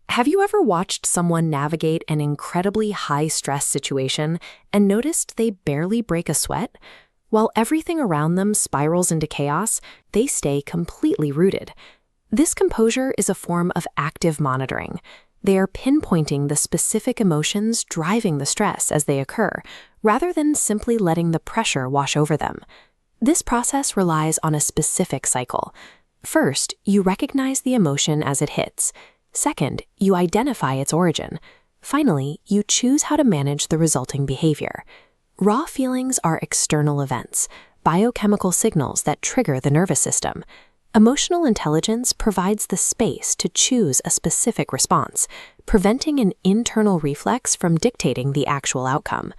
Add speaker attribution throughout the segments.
Speaker 1: Have you ever watched someone navigate an incredibly high-stress situation and noticed they barely break a sweat? While everything around them spirals into chaos, they stay completely rooted. This composure is a form of active monitoring. They are pinpointing the specific emotions driving the stress as they occur, rather than simply letting the pressure wash over them. This process relies on a specific cycle. First, you recognize the emotion as it hits. Second, you identify its origin. Finally, you choose how to manage the resulting behavior. Raw feelings are external events, biochemical signals that trigger the nervous system. Emotional intelligence provides the space to choose a specific response, preventing an internal reflex from dictating the actual outcome.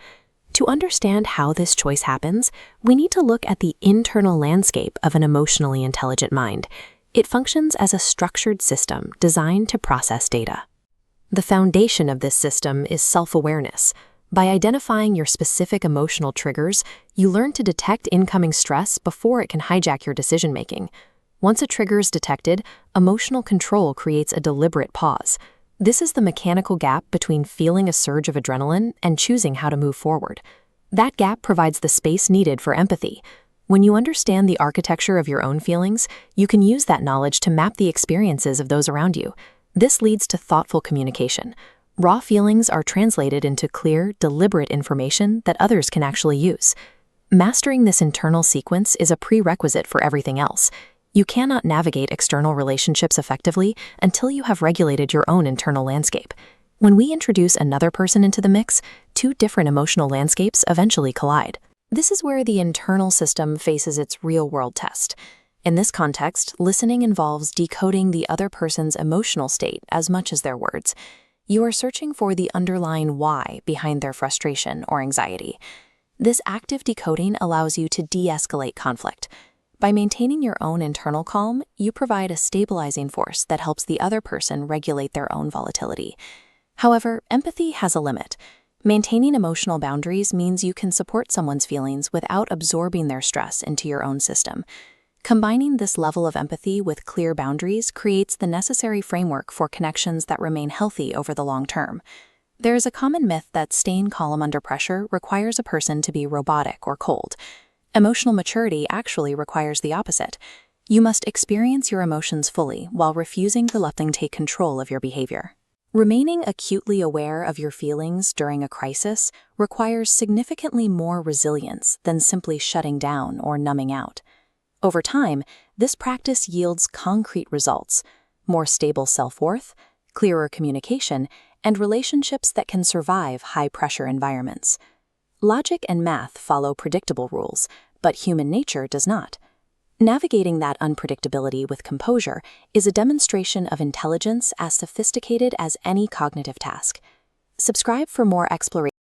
Speaker 1: To understand how this choice happens, we need to look at the internal landscape of an emotionally intelligent mind. It functions as a structured system designed to process data. The foundation of this system is self-awareness. By identifying your specific emotional triggers, you learn to detect incoming stress before it can hijack your decision-making. Once a trigger is detected, emotional control creates a deliberate pause. This is the mechanical gap between feeling a surge of adrenaline and choosing how to move forward. That gap provides the space needed for empathy. When you understand the architecture of your own feelings, you can use that knowledge to map the experiences of those around you. This leads to thoughtful communication. Raw feelings are translated into clear, deliberate information that others can actually use. Mastering this internal sequence is a prerequisite for everything else. You cannot navigate external relationships effectively until you have regulated your own internal landscape. When we introduce another person into the mix, two different emotional landscapes eventually collide. This is where the internal system faces its real-world test. In this context, listening involves decoding the other person's emotional state as much as their words. You are searching for the underlying why behind their frustration or anxiety. This active decoding allows you to de-escalate conflict. By maintaining your own internal calm, you provide a stabilizing force that helps the other person regulate their own volatility. However, empathy has a limit. Maintaining emotional boundaries means you can support someone's feelings without absorbing their stress into your own system. Combining this level of empathy with clear boundaries creates the necessary framework for connections that remain healthy over the long term. There is a common myth that staying calm under pressure requires a person to be robotic or cold. Emotional maturity actually requires the opposite. You must experience your emotions fully while refusing to let them take control of your behavior. Remaining acutely aware of your feelings during a crisis requires significantly more resilience than simply shutting down or numbing out. Over time, this practice yields concrete results: more stable self-worth, clearer communication, and relationships that can survive high-pressure environments. Logic and math follow predictable rules, but human nature does not. Navigating that unpredictability with composure is a demonstration of intelligence as sophisticated as any cognitive task. Subscribe for more exploration.